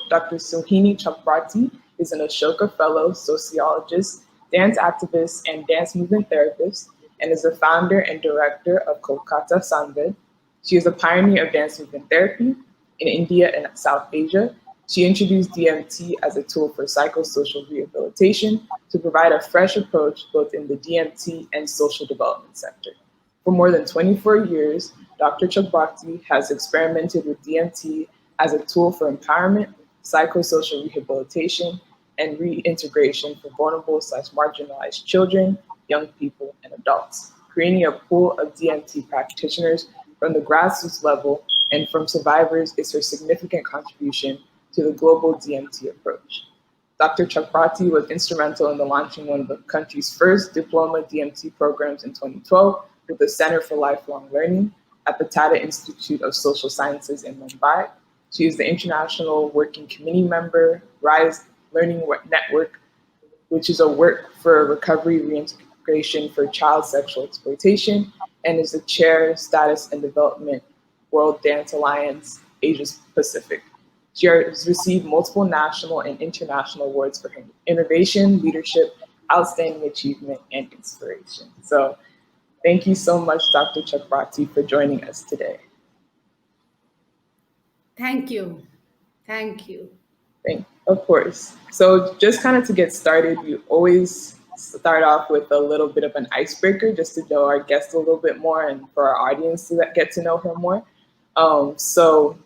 Dr. Sohini Chakraborty is an Ashoka Fellow, sociologist, dance activist, and dance movement therapist, and is the founder and director of Kolkata Sanved. She is a pioneer of dance movement therapy in India and South Asia. She introduced DMT as a tool for psychosocial rehabilitation to provide a fresh approach both in the DMT and social development sector. For more than 24 years, Dr. Chakraborty has experimented with DMT as a tool for empowerment, psychosocial rehabilitation, and reintegration for vulnerable/marginalized children, young people, and adults, creating a pool of DMT practitioners from the grassroots level and from survivors is her significant contribution to the global DMT approach. Dr. Chakraborty was instrumental in the launching one of the country's first diploma DMT programs in 2012 with the Center for Lifelong Learning at the Tata Institute of Social Sciences in Mumbai. She is the International Working Committee member, RISE Learning Network, which is a work for recovery reintegration for child sexual exploitation, and is the chair, Status and Development, World Dance Alliance, Asia Pacific. She has received multiple national and international awards for her innovation, leadership, outstanding achievement, and inspiration. So thank you so much, Dr. Chakraborty, for joining us today. Thank you. Thank you. Of course. So just kind of to get started, we always start off with a little bit of an icebreaker just to know our guest a little bit more and for our audience to get to know her more. So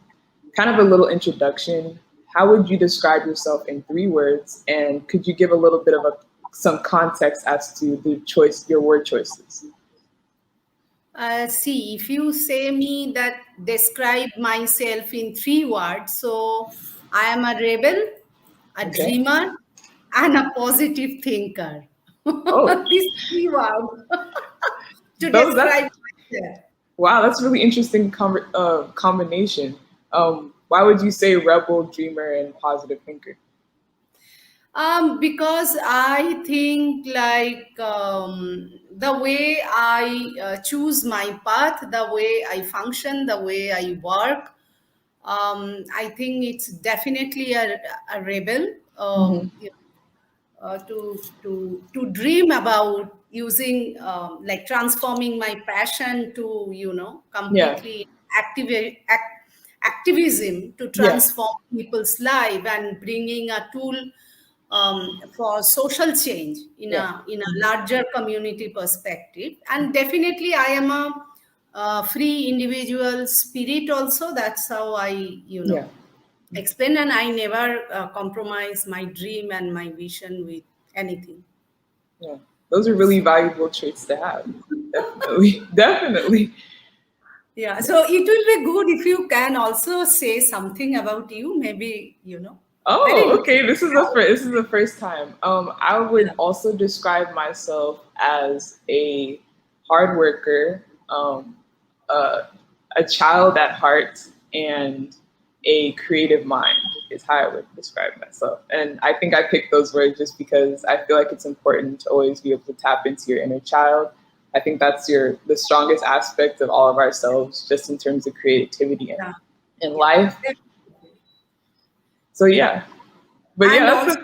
kind of a little introduction. How would you describe yourself in 3 words? And could you give a little bit of some context as to your word choices? See, if you say me that describe myself in 3 words, so I am a rebel, a dreamer, and a positive thinker. Oh. These 3 words to describe myself. Wow, that's a really interesting combination. Why would you say rebel, dreamer, and positive thinker? Because I think the way I choose my path, the way I function, the way I work, I think it's definitely a rebel. To dream about using transforming my passion to completely activism to transform people's life and bringing a tool for social change in a larger community perspective. And definitely I am a free individual spirit also. That's how I explain, and I never compromise my dream and my vision with anything. Yeah, those are really valuable traits to have. Definitely. Yeah, so it will be good if you can also say something about you, maybe, Oh, okay. This is the first time. I would also describe myself as a hard worker, a child at heart, and a creative mind is how I would describe myself. And I think I picked those words just because I feel like it's important to always be able to tap into your inner child. I think that's the strongest aspect of all of ourselves, just in terms of creativity in life. So yeah, but yeah,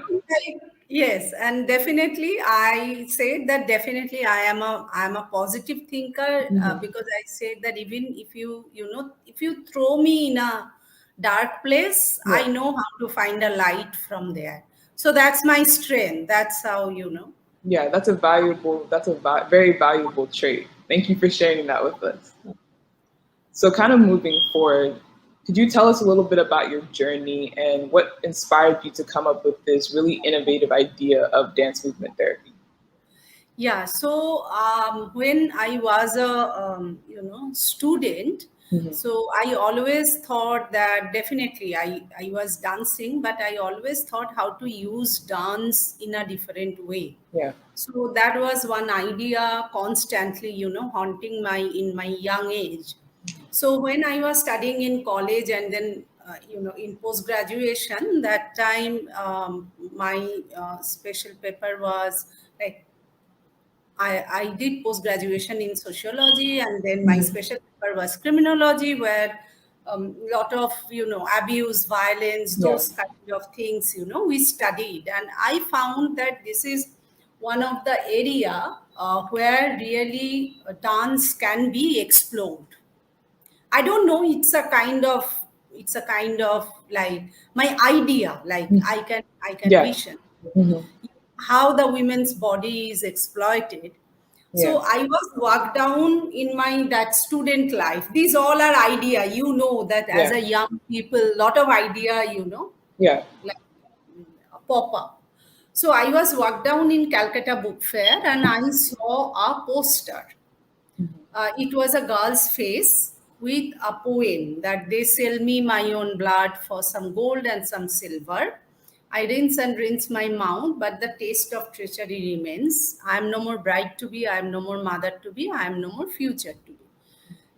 yes, and definitely I said that definitely I am a positive thinker because I said that even if if you throw me in a dark place, I know how to find a light from there. So that's my strength. That's how Yeah, that's a very valuable trait. Thank you for sharing that with us. So kind of moving forward, could you tell us a little bit about your journey and what inspired you to come up with this really innovative idea of dance movement therapy? Yeah, so when I was a student, so I always thought that definitely I was dancing, but I always thought how to use dance in a different way. Yeah. So that was one idea constantly, haunting in my young age. So when I was studying in college and then, in post-graduation, that time my special paper was like, I did post-graduation in sociology, and then my special paper was criminology, where lot of abuse, violence, Yeah. those kind of things we studied, and I found that this is one of the area where really dance can be explored. I don't know, it's a kind of like my idea, like Mm. I can Yeah. vision Hmm. how the women's body is exploited. Yeah. So I was worked down in my that student life. These all are idea, that as Yeah. a young people, lot of idea, Yeah. like pop up. So I was worked down in Calcutta Book Fair and I saw a poster. It was a girl's face with a poem that they sell me my own blood for some gold and some silver. I rinse my mouth, but the taste of treachery remains. I am no more bride to be, I am no more mother to be, I am no more future to be.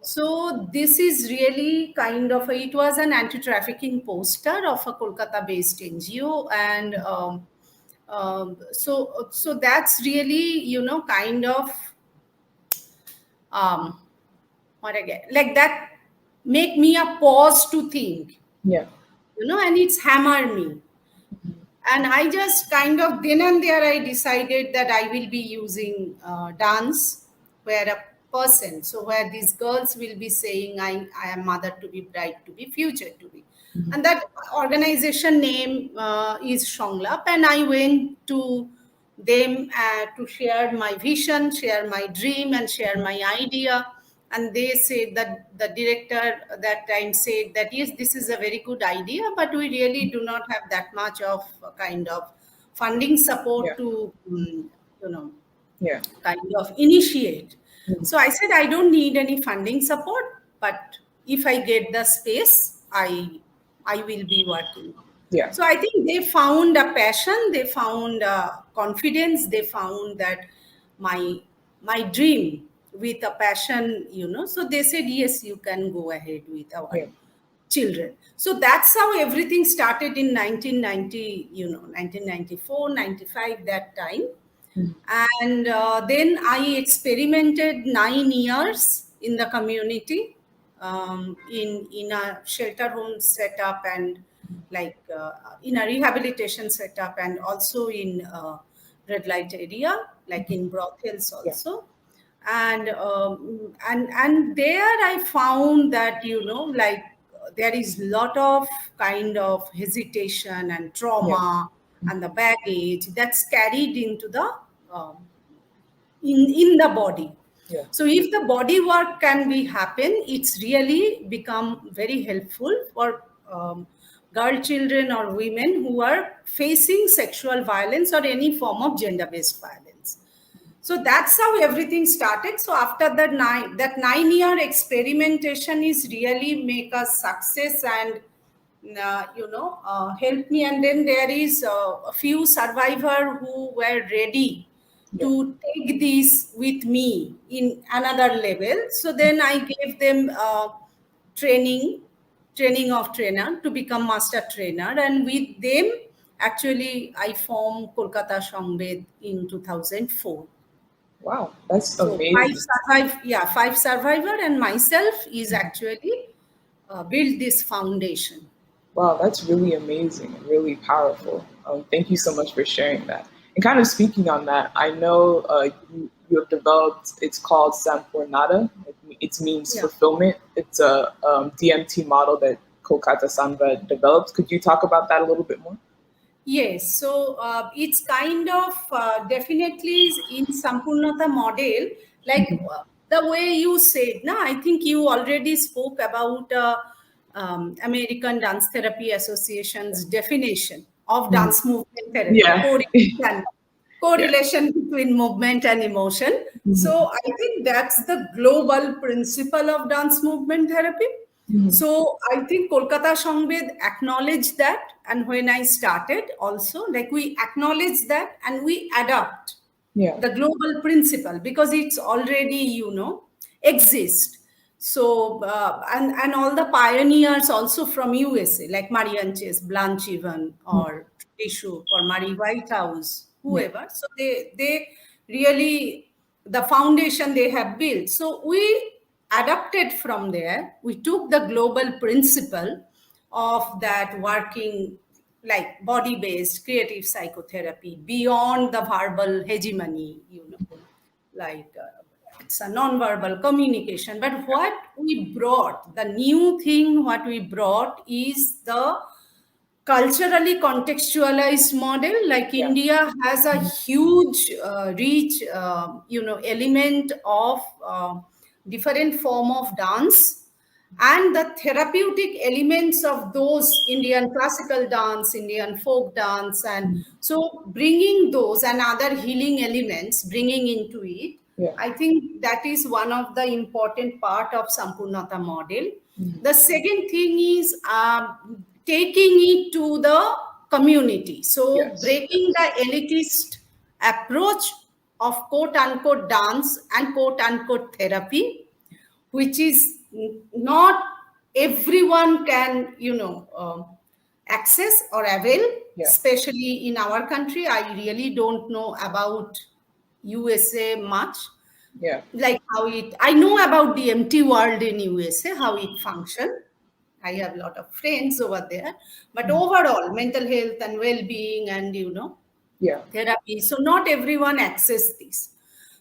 So this is really kind of it was an anti-trafficking poster of a Kolkata-based NGO, and so that's really kind of um, what again like that make me a pause to think, Yeah. and it's hammer me. And I just kind of then and there I decided that I will be using dance where a person, so where these girls will be saying I am mother to be, bride to be, future to be. And that organization name is Shonglap, and I went to them to share my vision, share my dream, and share my idea. And they said that the director that time said that yes, this is a very good idea, but we really do not have that much of kind of funding support Yeah. to you know Yeah. kind of initiate. Mhm. So I said I don't need any funding support, but if I get the space, I will be working. Yeah. So I think they found a passion, they found confidence, they found that my my dream with a passion, so they said yes, you can go ahead with our Yeah. children. So that's how everything started in 1990, 1994, 95, that time. Mhm. And then I experimented 9 years in the community, in a shelter home setup, and like in a rehabilitation setup, and also in red light area, like in brothels Yeah. also. And there I found that like there is lot of kind of hesitation and Yeah. trauma and the baggage that's carried into the um, in the body. Yeah. So if the body work can be happen, it's really become very helpful for girl children or women who are facing sexual violence or any form of gender based violence. So that's how everything started. So after that 9 year experimentation is really make a success, and help me. And then there is a few survivor who were ready Yeah. to take this with me in another level. So then I gave them training training of trainer to become master trainer, and with them actually I formed Kolkata Sanved in 2004. Wow. That's So five amazing. survive, yeah, five survivor and myself is actually build this foundation. Wow, that's really amazing and really powerful. Thank you so much for sharing that. And kind of speaking on that, I know you have developed, it's called Sampornata. It means Yeah. fulfillment. It's a DMT model that Kolkata Sanved developed. Could you talk about that a little bit more? Yes, so it's kind of definitely in Sampurnata model, like the way you said. No, I think you already spoke about American Dance Therapy Association's definition of Mhm. dance movement therapy, Yeah. Yeah. correlation between movement and emotion. Mhm. So I think that's the global principle of dance movement therapy. Mhm. So I think Kolkata Sanved acknowledged that, and when I started also, like we acknowledge that and we adapt Yeah. the global principle because it's already exist. So and all the pioneers also from USA like Marian Chase, Blanche Evan, Mhm. or Tissue, or Marie Whitehouse, Yeah. whoever. So they really the foundation they have built. So we adapted from there. We took the global principle of that working like body-based creative psychotherapy beyond the verbal hegemony, like it's a non-verbal communication. But what we brought, the new thing, what we brought is the culturally contextualized model. Like Yeah. India has a huge rich element of different form of dance, and the therapeutic elements of those Indian classical dance, Indian folk dance, and so bringing those and other healing elements, bringing into it, Yeah. I think that is one of the important part of Sampurnata model. Mhm. The second thing is taking it to the community. So Yes. breaking the elitist approach of quote unquote dance and quote unquote therapy, which is not everyone can, access or avail, Yeah. especially in our country. I really don't know about USA much, Yeah. like how it, I know about the empty world in USA, how it functions. I have a lot of friends over there, but Mhm. overall mental health and well-being and Yeah. therapy, so not everyone access this.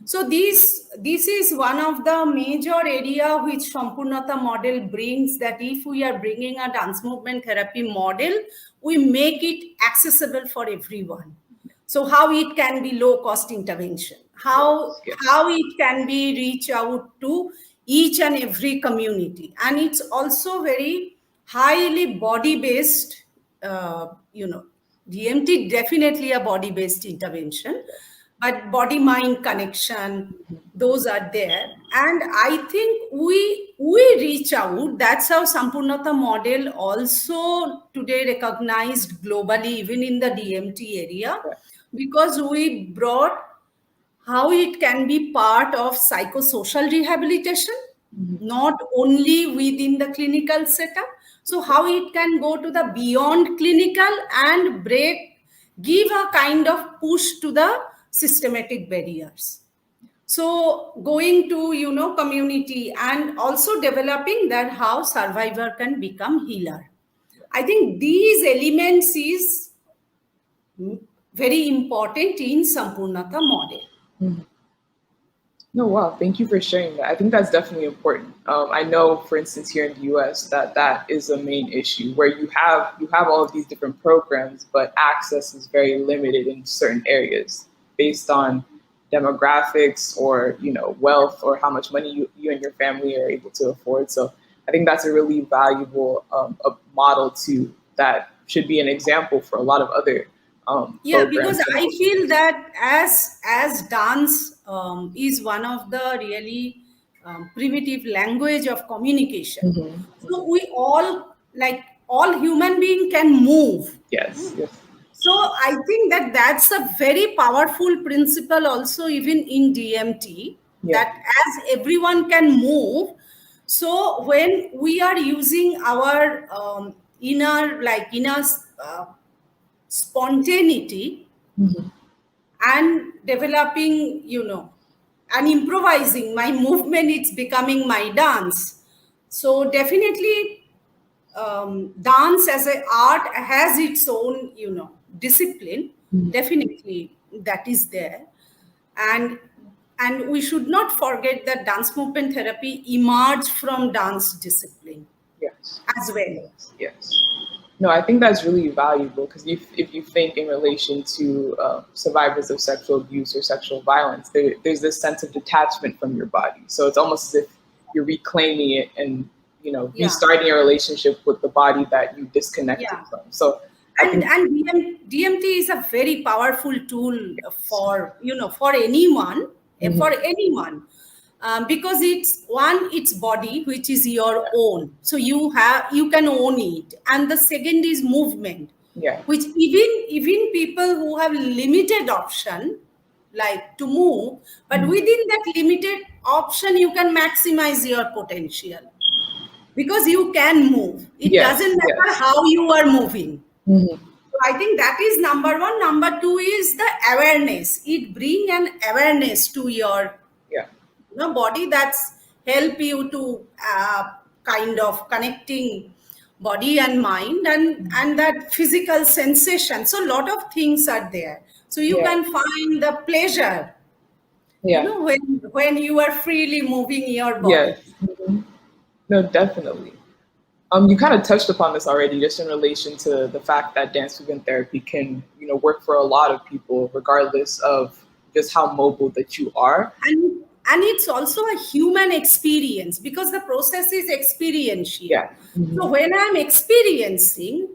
So this is one of the major area which Sampurnata model brings, that if we are bringing a dance movement therapy model, we make it accessible for everyone. So how it can be low cost intervention, Yes. Yes. how it can be reach out to each and every community, and it's also very highly body based. DMT definitely a body based intervention, but body mind connection, those are there. And I think we reach out. That's how Sampurnata model also today recognized globally, even in the DMT area, Yeah. because we brought how it can be part of psychosocial rehabilitation, Mhm. not only within the clinical setup. So how it can go to the beyond clinical and give a kind of push to the systematic barriers. So going to, community and also developing that how survivor can become healer. I think these elements is very important in Sampurnata model. Mhm. No, wow. Thank you for sharing that. I think that's definitely important. I know, for instance, here in the U.S., that is a main issue where you have all of these different programs, but access is very limited in certain areas based on demographics or wealth or how much money you and your family are able to afford. So I think that's a really valuable a model too that should be an example for a lot of other Yeah, because programs and I feel programs. that as dance is one of the really primitive language of communication. Hmm. So we all, like all human being can move. Yes. Yes. So I think that that's a very powerful principle also even in DMT, Yeah. that as everyone can move. So when we are using our inner uh, spontaneity Hmm. and developing, and improvising my movement, it's becoming my dance. So definitely dance as an art has its own, discipline. Definitely that is there. And and we should not forget that dance movement therapy emerged from dance discipline Yes. as well. Yes. Yes. No, I think that's really valuable because if you think in relation to survivors of sexual abuse or sexual violence, there's this sense of detachment from your body. So it's almost as if you're reclaiming it and Yeah, restarting a relationship with the body that you disconnected yeah. from. So I and think and DMT is a very powerful tool for, for anyone, mhm, because it's body which is your own, so you can own it. And the second is movement, yeah, which even people who have limited option like to move, but mhm, within that limited option you can maximize your potential, because you can move. It doesn't yes, matter yes, how you are moving. mhm, So I think that is number one. Number two is the awareness. It bring an awareness to your yeah, body. That's help you to kind of connecting body and mind, and that physical sensation. So a lot of things are there. So you Yeah. can find the pleasure, Yeah. when you are freely moving your body. Yes. No, definitely. You kind of touched upon this already, just in relation to the fact that dance movement therapy can, work for a lot of people, regardless of just how mobile that you are. And it's also a human experience, because the process is experiential. Yeah. So when I'm experiencing,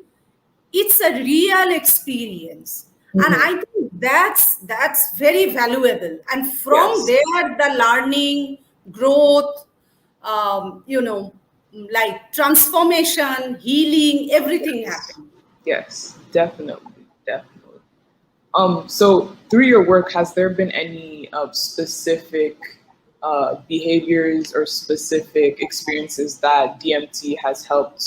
it's a real experience, and Hmm. I think that's very valuable, and from Yes. there the learning, growth, like transformation, healing, everything Yes. happens. Yes. Definitely. Definitely. So through your work, has there been any specific behaviors or specific experiences that DMT has helped,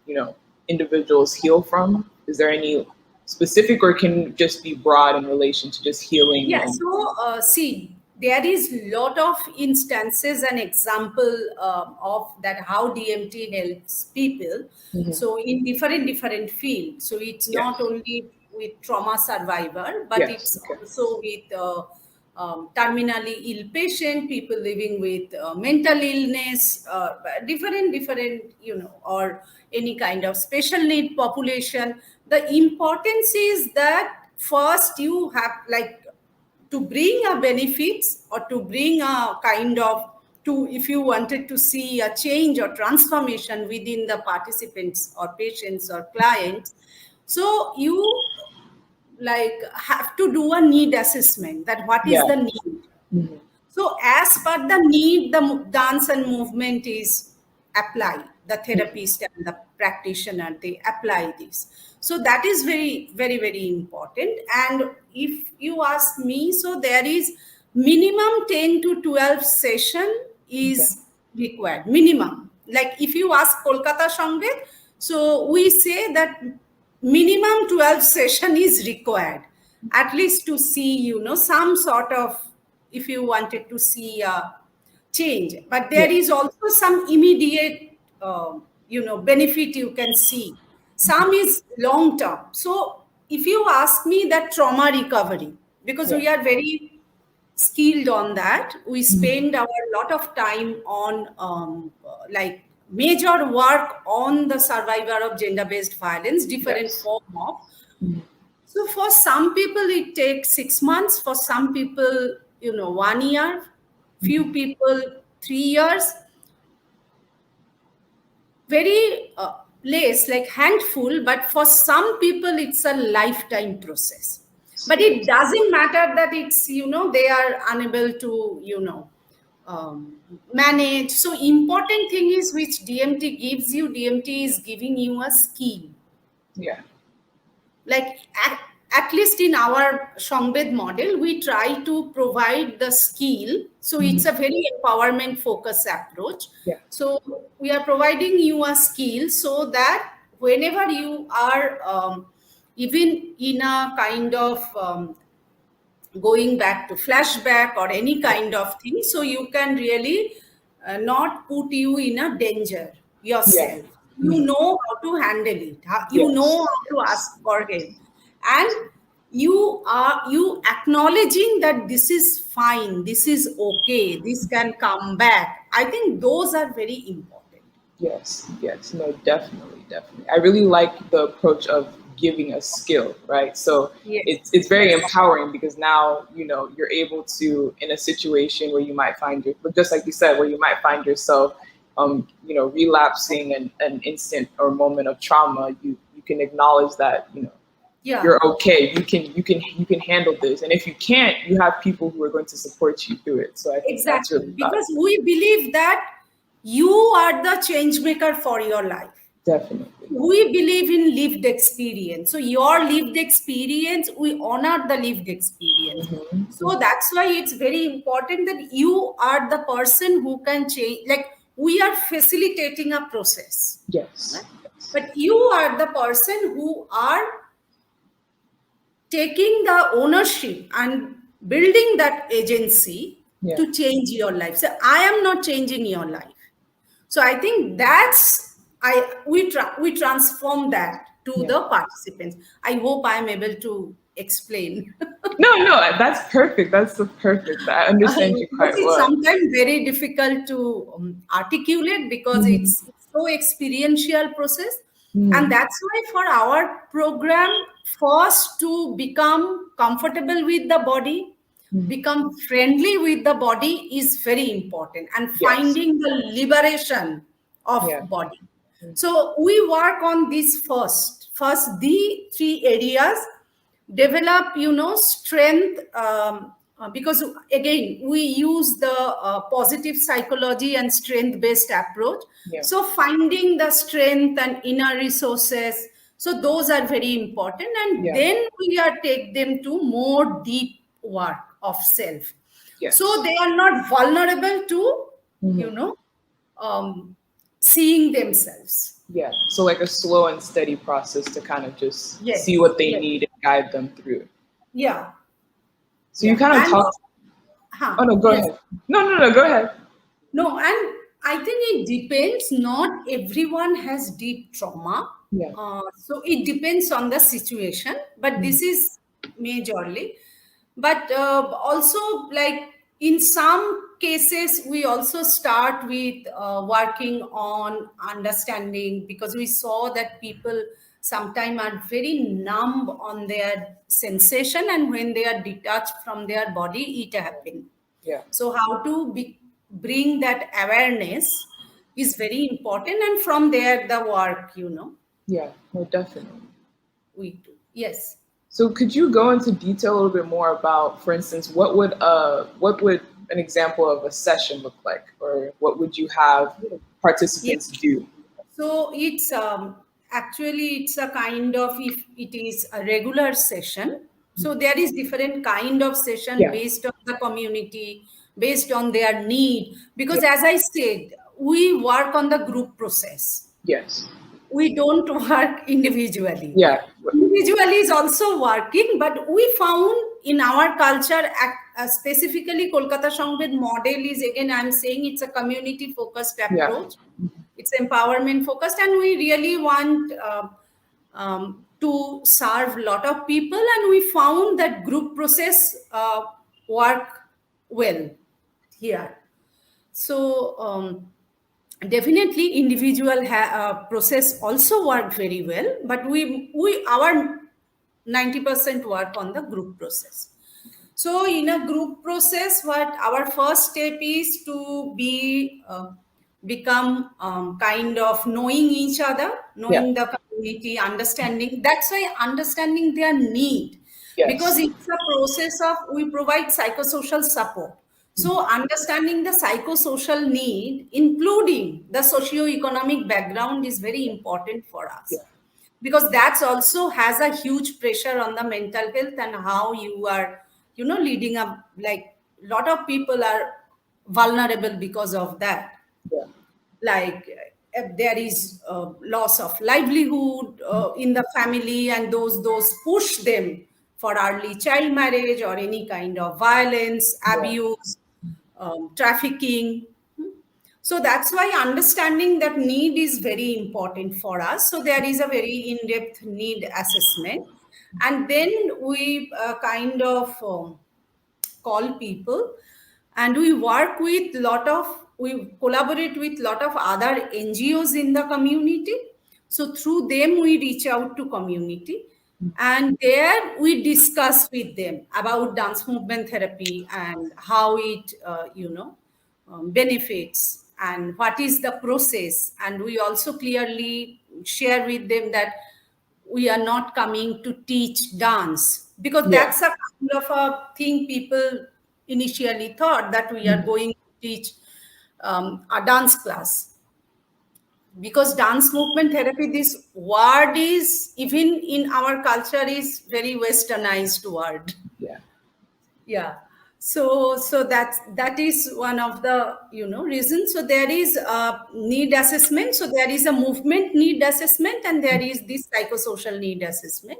you know, individuals heal from? Is there any specific, or can it just be broad in relation to just healing Yeah, and? so see, there is lot of instances and example of that how DMT helps people. Mhm. So in different fields. So it's Yeah. not only with trauma survivor, but Yes. it's Okay. also with terminally ill patient, people living with mental illness, different, or any kind of special need population. The importance is that first you have, like, to bring a benefits, or to bring a kind of, to, if you wanted to see a change or transformation within the participants or patients or clients, so you, like, have to do a need assessment, that what is Yeah. the need. Mhm. So, as per the need, the dance and movement is applied. The Mhm. therapist and the practitioner, they apply this. So that is very important. And if you ask me, so there is minimum 10 to 12 session Okay. is required. Minimum. Like if you ask Kolkata Sanved, so we say that minimum 12 session is required, at least to see, some sort of, if you wanted to see a change. But there Yeah. is also some immediate benefit you can see. Some is long term. So if you ask me, that trauma recovery, because Yeah. we are very skilled on that, we Mhm. spend our lot of time on like major work on the survivor of gender based violence, different Yes. form of. Mhm. So for some people it takes 6 months, for some people 1 year, few Mhm. people 3 years, very less, like handful, but for some people it's a lifetime process. But it Yes. doesn't matter that it's, they are unable to, manage. So important thing is, which DMT gives you, DMT is giving you a skill. Yeah. Like at least in our Sanved model, we try to provide the skill. So it's Mhm. a very empowerment focused approach. Yeah. So we are providing you a skill, so that whenever you are even in a kind of going back to flashback or any Yeah. kind of thing, so you can really not put you in a danger Yeah. yourself. You Mhm. know how to handle it, you know Yes. how to Yes. ask for help, and you acknowledging that this is fine, this is okay, this can come back. I think those are very important. Yes, yes, no, definitely, definitely. I really like the approach of giving a skill, right? So Yes, it's very yes, empowering, because now you're able to, in a situation where you might find your, just like you said, where you might find yourself, relapsing an instant or moment of trauma. You can acknowledge that yeah. you're okay. You can handle this, and if you can't, you have people who are going to support you through it. So I think that's Exactly, really because valuable. we believe that you are the change maker for your life. Definitely. We believe in lived experience. So your lived experience, we honor the lived experience. So Hmm. that's why it's very important that you are the person who can change. Like we are facilitating a process, right? Yes. Yes. But you are the person who are taking the ownership and building that agency, Yeah. to change your life. So I am not changing your life. So I think that's we transform that to Yeah. the participants. I hope I am able to explain. No, no, that's perfect. That's so perfect. I understand you Because quite it's well. sometimes very difficult to articulate because Hmm. it's so experiential process. And Hmm. that's why for our program, first to become comfortable with the body, Hmm. become friendly with the body is very important, and Yes. finding the liberation of Yeah. body. So we work on this first the three areas, develop strength, because again we use the positive psychology and strength based approach. Yeah. So finding the strength and inner resources, so those are very important, and Yeah. then we are take them to more deep work of self, so Yes. they are not vulnerable to Hmm. you know um, seeing themselves. Yeah. So like a slow and steady process to kind of just see Yes, what they yes, need and guide them through. yeah, So you yeah, kind of and talked. Oh no, go yes. ahead. No, no, no, go ahead. No, and I think it depends. Not everyone has deep trauma. Yeah. So it depends on the situation, but Mhm. this is majorly. But also, like in some cases, we also start with working on understanding, because we saw that people sometimes are very numb on their sensation, and when they are detached from their body, it happens. Yeah. So how to bring that awareness is very important, and from there the work Yeah. No, definitely. we do. Yes. So could you go into detail a little bit more about, for instance, what would an example of a session look like, or what would you have Yes. participants do? So it's actually it's a kind of, if it is a regular session, so there is different kind of session Yeah. based on the community, based on their need, Yeah. because as I said, we work on the group process. Yes. We don't work individually. Yeah. Individually is also working, but we found in our culture, specifically Kolkata Sanved model is, again, I'm saying it's a community focused Yeah. approach. It's empowerment focused, and we really want to serve a lot of people. And we found that group process work well here. So definitely individual process also work very well, but we our 90% work on the group process. So in a group process, what our first step is to become kind of knowing each other, Yeah. knowing the community, understanding. That's why understanding their need, because Yes. it's a process of, we provide psychosocial support. So understanding the psychosocial need, including the socio-economic background, is very important for Yeah. us, because that's also has a huge pressure on the mental health, and how you are leading up, like a lot of people are vulnerable because of that, Yeah. like if there is loss of livelihood in the family, and those push them for early child marriage or any kind of violence, Yeah. abuse, trafficking. So that's why understanding that need is very important for us. So there is a very in-depth need assessment, and then we kind of call people, and we collaborate with lot of other NGOs in the community. So through them we reach out to community, and there we discuss with them about dance movement therapy and how it benefits and what is the process. And we also clearly share with them that we are not coming to teach dance, because Yeah. that's a kind of a thing people initially thought, that we are Mhm. going to teach a dance class. Because dance movement therapy, this word is, even in our culture, is very westernized word. Yeah. Yeah. So that is one of the reasons. So there is a need assessment, so there is a movement need assessment, and there is this psychosocial need assessment.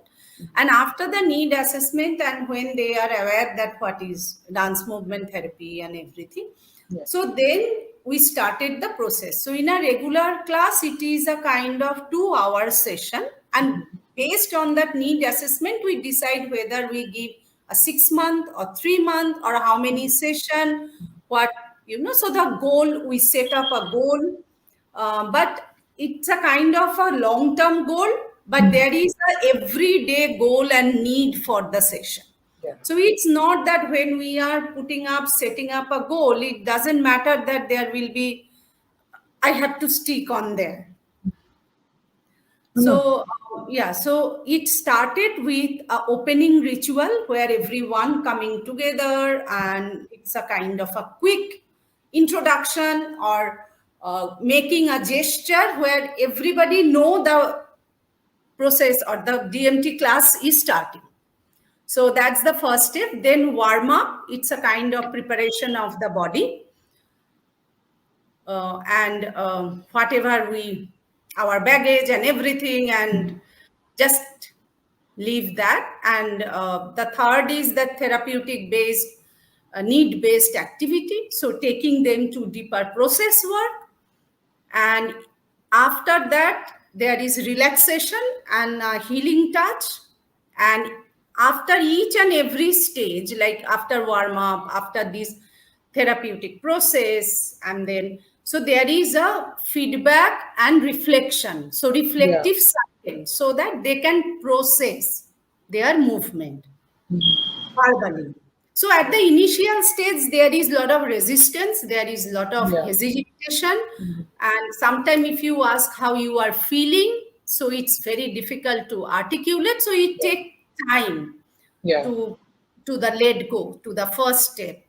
And after the need assessment, and when they are aware that what is dance movement therapy and everything, Yeah. so then we started the process. So in a regular class, it is a kind of 2 hour session, and based on that need assessment, we decide whether we give a 6 month or 3 month or how many session, what, so the goal, we set up a goal, but it's a kind of a long term goal, but there is a everyday goal and need for the session. Yeah. So it's not that when we are setting up a goal, it doesn't matter that there will be, I have to stick on there. No. So, yeah, so it started with a opening ritual where everyone coming together, and it's a kind of a quick introduction, or making a gesture where everybody know the process or the DMT class is starting. So that's the first step. Then warm up. It's a kind of preparation of the body, and whatever our baggage and everything, and just leave that. And the third is the therapeutic based, need based activity. So taking them to deeper process work, and after that there is relaxation and healing touch. And after each and every stage, like after warm up, after this therapeutic process, and then so there is a feedback and reflection, so Yeah. reflective cycle, so that they can process their movement verbally. So at the initial stage, there is a lot of resistance, there is a lot of Yeah. hesitation, and sometimes if you ask how you are feeling, so it's very difficult to articulate. So it takes time Yeah. to the let go, to the first step.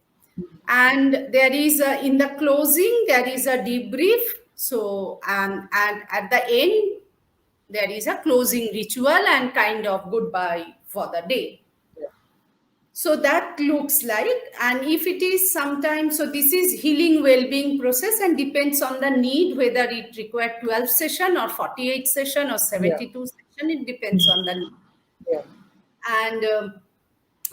And there is in the closing, there is a debrief. So and at the end, there is a closing ritual and kind of goodbye for the day. Yeah. So that looks like, and if it is sometimes, so this is healing well-being process and depends on the need, whether it requires 12 session or 48 session or 72 session, it depends on the need. Yeah. And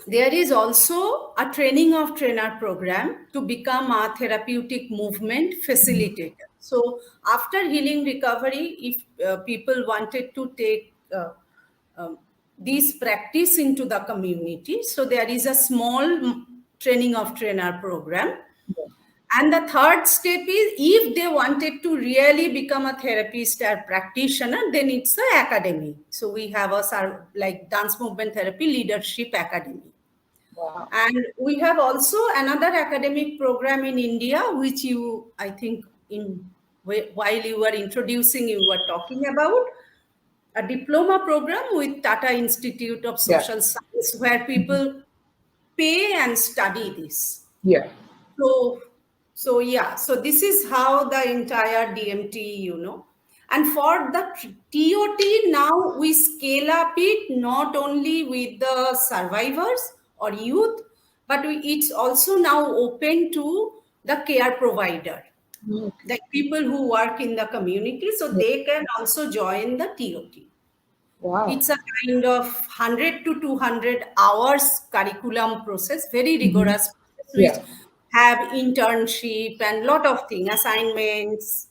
there is also a training of trainer program to become a therapeutic movement facilitator. So after healing recovery, if people wanted to take this practice into the community, so there is a small training of trainer program. And the third step is, if they wanted to really become a therapist or practitioner, then it's an academy. So we have a like Dance Movement Therapy Leadership Academy. Wow. And we have also another academic program in India, which you, I think, while you were introducing, you were talking about a diploma program with Tata Institute of Social Science, where people pay and study this. Yeah. So yeah, so this is how the entire DMT, And for the TOT, now we scale up it not only with the survivors or youth, but it's also now open to the care provider, like people who work in the community, so they can also join the TOT. Wow. It's a kind of 100 to 200 hours curriculum process, very rigorous process, which have internship and lot of things, assignments.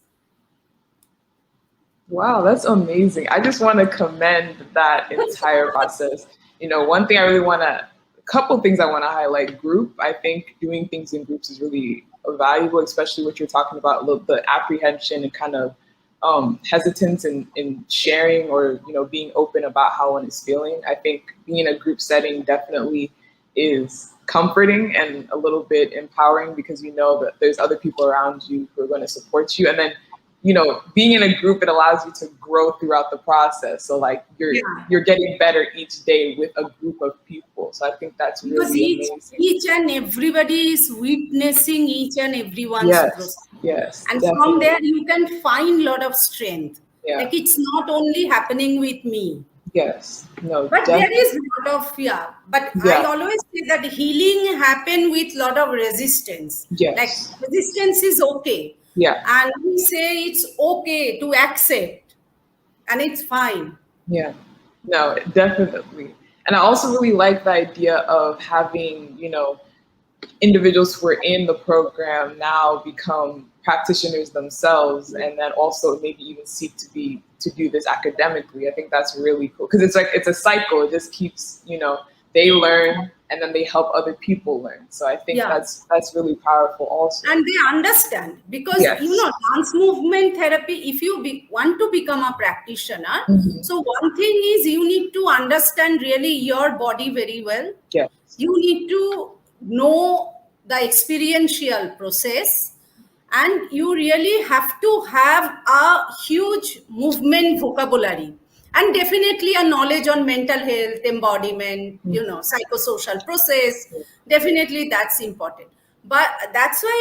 Wow, that's amazing. I just want to commend that entire process. One thing I really a couple things I want to highlight. Group, I think doing things in groups is really valuable, especially what you're talking about, the apprehension and kind of hesitance in sharing or, being open about how one is feeling. I think being in a group setting definitely is comforting and a little bit empowering, because you know that there's other people around you who are going to support you. And then, being in a group, it allows you to grow throughout the process. So like you're getting better each day with a group of people. So I think that's really amazing. Each and everybody is witnessing each and everyone's process. Yes. And definitely. From there, you can find a lot of strength. Yeah. Like it's not only happening with me. Yes. No. But definitely. there is a lot of I always say that healing happen with a lot of resistance. Yes. Like resistance is okay. Yeah. And we say it's okay to accept, and it's fine. Yeah. No, definitely. And I also really like the idea of having, individuals who are in the program now become practitioners themselves, and then also maybe even seek to do this academically. I think that's really cool because it's like it's a cycle. It just keeps, they learn and then they help other people learn. So I think Yeah. that's really powerful also. And they understand, because Yes. dance movement therapy, if you want to become a practitioner, Hmm. so one thing is you need to understand really your body very well. Yes. You need to know the experiential process, and you really have to have a huge movement vocabulary, and definitely a knowledge on mental health, embodiment, Hmm. psychosocial process. Definitely that's important. But that's why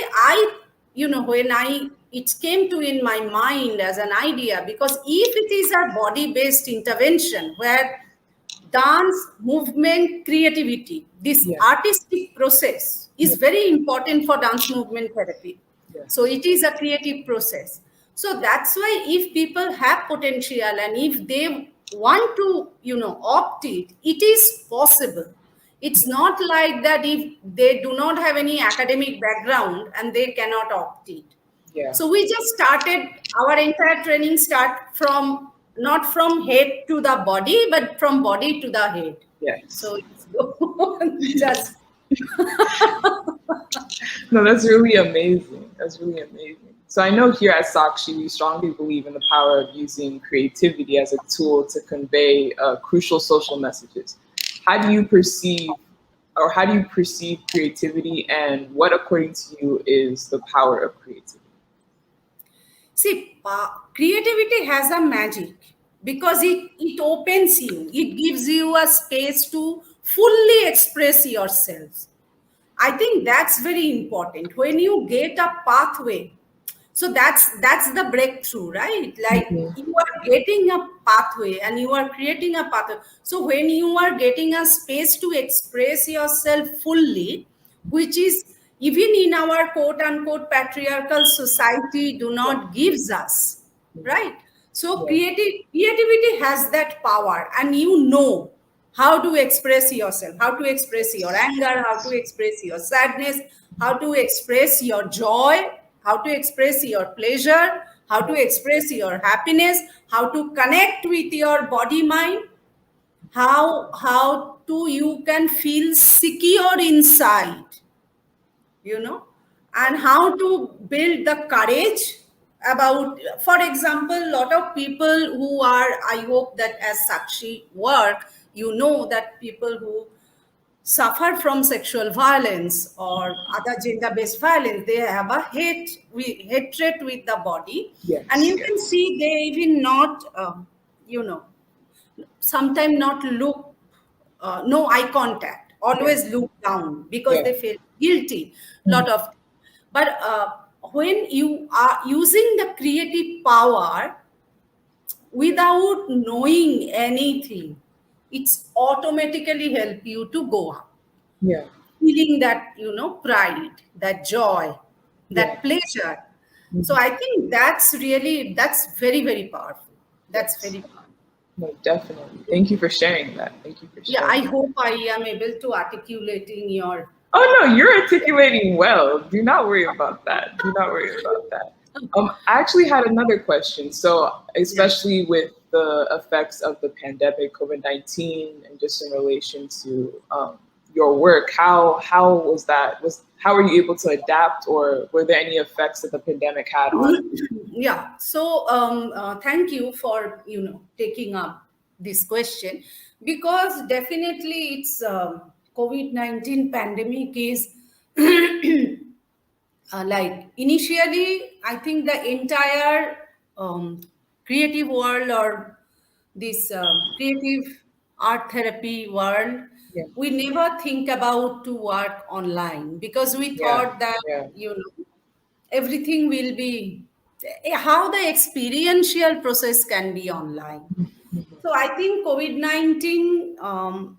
when I it came to in my mind as an idea, because if it is a body based intervention where dance, movement, creativity, this Yeah. artistic process is Yeah. very important for dance movement therapy. So Yes. it is a creative process. So that's why if people have potential and if they want to, opt it, it is possible. It's not like that if they do not have any academic background and they cannot opt it. Yeah. So we just started our entire training start from not from head to the body, but from body to the head. Yes. So it's just No, that's really amazing. That's really amazing. So I know here at Sakshi, we strongly believe in the power of using creativity as a tool to convey crucial social messages. How do you perceive, or how do you perceive creativity, and what, according to you, is the power of creativity? see, creativity has a magic because it opens you, it gives you a space to fully express yourselves. I think that's very important. When you get a pathway, so that's the breakthrough, right? Like Hmm. you are getting a pathway and you are creating a pathway. So when you are getting a space to express yourself fully, which is even in our quote unquote patriarchal society do Yeah. not gives us, right? So Yeah. creativity has that power, and you know how to express yourself, how to express your Yes. anger, how to express your sadness, how to express your joy, how to express your pleasure, how to Yeah. express your happiness, how to connect with your body mind, how to you can feel secure inside, you know and how to build the courage about, for example, a lot of people who are, I hope that as Sakshi work, that people who suffer from sexual violence or other gender based violence, they have a hatred with the body, and Yes. you can Yes. see they even not you know sometimes not look, no eye contact, Yeah. always look down because Yeah. they feel guilty, Mhm. lot of. But when you are using the creative power without knowing anything, it's automatically help you to go up, Yeah. feeling that pride, that joy, Yeah. that pleasure. So Mhm. I think that's very very powerful. That's Yes. very powerful. No, definitely. Thank you for sharing that. Thank you for Yeah, sharing I that. hope I am able to articulating your. Oh no, you're articulating well. Do not worry about that. Do not worry about that. I actually had another question. So, Yeah. especially with the effects of the pandemic, COVID-19, and just in relation to your work, how was that? How were you able to adapt, or were there any effects that the pandemic had on? Yeah. So thank you for taking up this question, because definitely it's COVID-19 pandemic is like initially I think the entire um, creative world, or this creative art therapy world, Yeah, we never think about to work online, because we yeah, thought that yeah, everything will be how the experiential process can be online. So I think COVID-19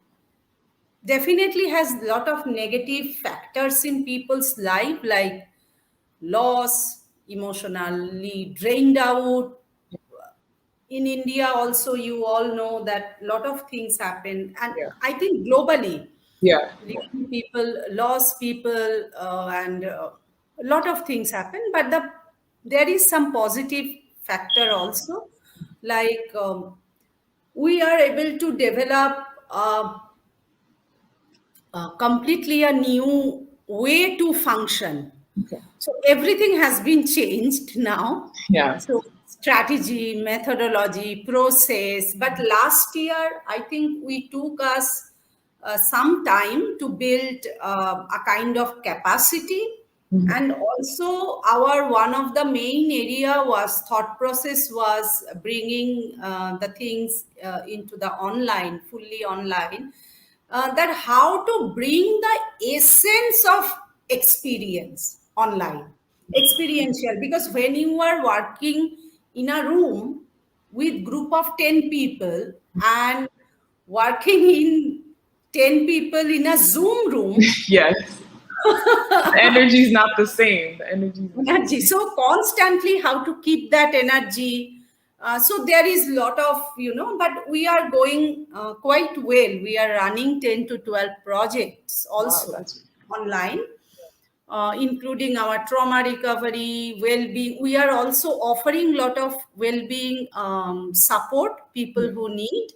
definitely has a lot of negative factors in people's life, like loss, emotionally drained out, in India also, you all know that a lot of things happen, and Yeah. I think globally, Yeah. Yeah. people lost people, and a lot of things happen. But there is some positive factor also, like we are able to develop completely a new way to function. Okay. So everything has been changed now. Yeah. So strategy, methodology, process. But last year, I think we took us some time to build a kind of capacity. Mhm. And also our one of the main area was thought process was bringing the things into the online, fully online, that how to bring the essence of experience online, experiential. Because when you are working in a room with group of 10 people and working in 10 people in a Zoom room, Yes. The energy is not the same. The energy is not the energy, same. so constantly how to keep that energy. So there is lot of, but we are going quite well. We are running 10 to 12 projects Wow, also that's online, including our trauma recovery, well-being. We are also offering lot of well-being support, people yeah. who need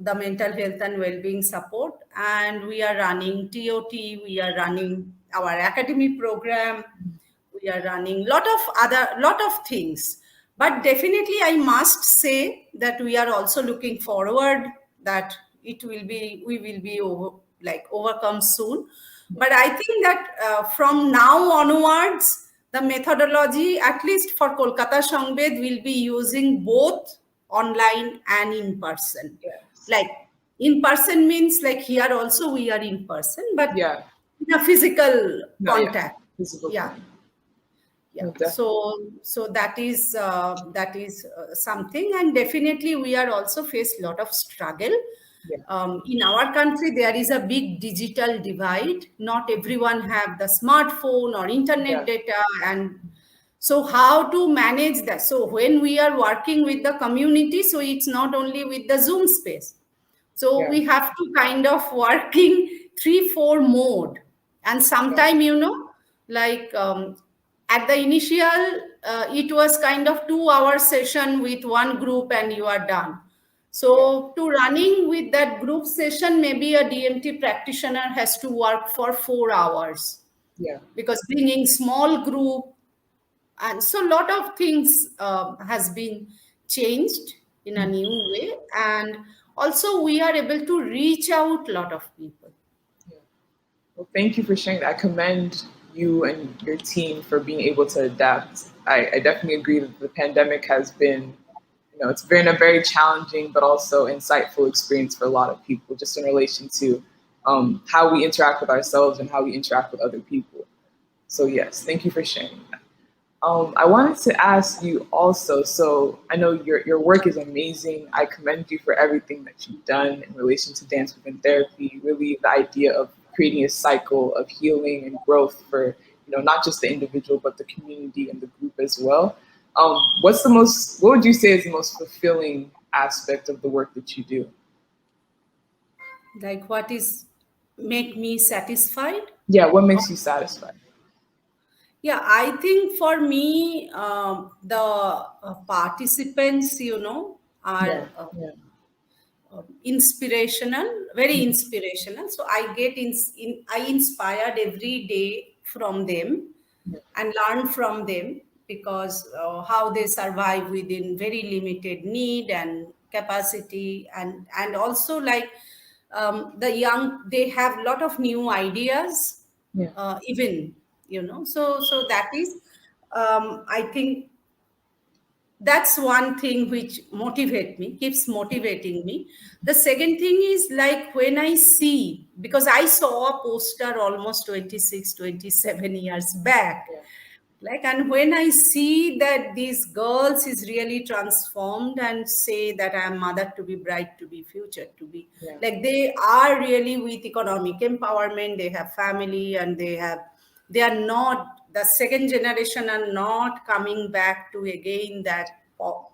the mental health and well-being support. And we are running TOT, we are running our academy program, we are running lot of things. But definitely I must say that we are also looking forward that we will be overcome soon. But I think that from now onwards, the methodology, at least for Kolkata Sanved, will be using both online and in person. Yes. Like in person means like here also we are in person, but Yeah. in a physical No, yeah. contact. Physical Yeah, point. yeah. No, definitely. So that is something. And definitely we are also face lot of struggle. Yeah. In our country there is a big digital divide. Not everyone have the smartphone or internet Yeah. data, and so how to manage that? So when we are working with the community, so it's not only with the Zoom space, so Yeah. we have to kind of working 3 4 mode. And Yeah. sometime, like at the initial, it was kind of 2 hour session with one group and you are done. Yeah. So to running with that group session, maybe a DMT practitioner has to work for 4 hours, Yeah. because bringing small group, and so a lot of things has been changed in a Mhm. new way. And also we are able to reach out a lot of people. Yeah. Well, thank you for sharing that. I commend you and your team for being able to adapt. I definitely agree that the pandemic has been, it's been a very challenging but also insightful experience for a lot of people, just in relation to how we interact with ourselves and how we interact with other people. So, yes, thank you for sharing that. I wanted to ask you also. So I know your work is amazing. I commend you for everything that you've done in relation to dance within therapy. Really, the idea of creating a cycle of healing and growth for not just the individual but the community and the group as well. What would you say is the most fulfilling aspect of the work that you do? Like what is make me satisfied? Yeah, what makes you satisfied? Yeah, I think for me, the participants, Yeah, are yeah, inspirational, very mhm, inspirational. So I inspired every day from them yeah, and learn from them, because how they survive within very limited need and capacity. And also like the young, they have a lot of new ideas, yeah, even, so that is, I think that's one thing which motivate me, keeps motivating me. The second thing is like when I see, because I saw a poster almost 26, 27 years back, yeah, like, and when I see that these girls is really transformed and say that I am mother to be, bride to be, future to be, yeah, like they are really with economic empowerment, they have family, and they are not, the second generation are not coming back to again that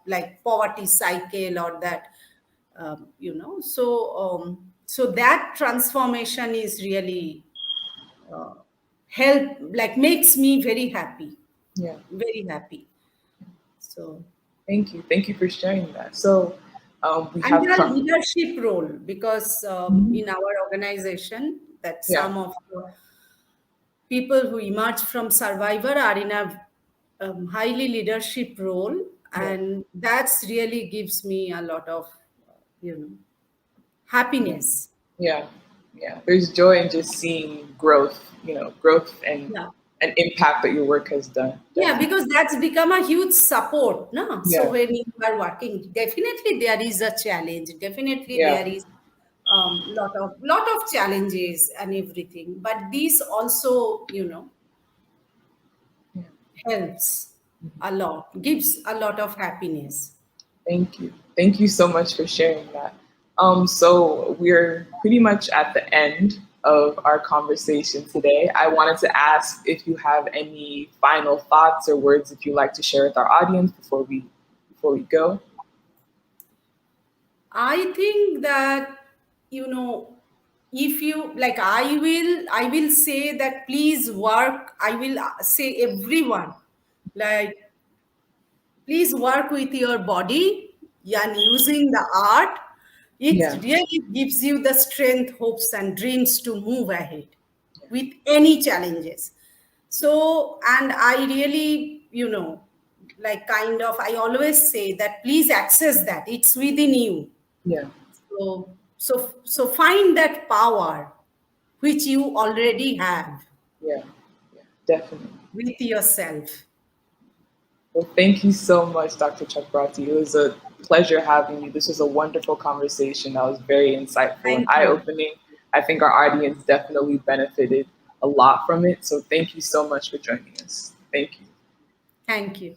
like poverty cycle, or that so that transformation is really uh, help, like makes me very happy, Yeah. very happy. So, Thank you for sharing that. So we and have their come. leadership role, because Mhm. in our organization, that Yeah. some of the people who emerge from survivor are in a highly leadership role, Yeah. and that's really gives me a lot of you know Yeah. happiness. Yeah. Yeah. There's joy in just seeing growth, growth and Yeah. an impact that your work has done. Yeah, Definitely. because that's become a huge support, no? So Yeah. when you are working, definitely there is a challenge. Definitely Yeah. there is lot of challenges and everything. But these also, Yeah. helps a lot, gives a lot of happiness. Thank you. Thank you so much for sharing that. So we're pretty much at the end of our conversation today. I wanted to ask if you have any final thoughts or words that you'd like to share with our audience before we go. I think that, you know, if you like, I will say that please work. I will say everyone, like, please work with your body and using the art. It Yeah. really gives you the strength, hopes, and dreams to move ahead with any challenges. So, and I really, like kind of, I always say that please access that. It's within you. Yeah. So find that power which you already have Yeah. Yeah. Definitely. with yourself. Well, thank you so much, Dr. Chakraborty. It was a pleasure having you. This was a wonderful conversation that was very insightful and Thank eye you. opening. I think our audience definitely benefited a lot from it. So thank you so much for joining us. Thank you. Thank you.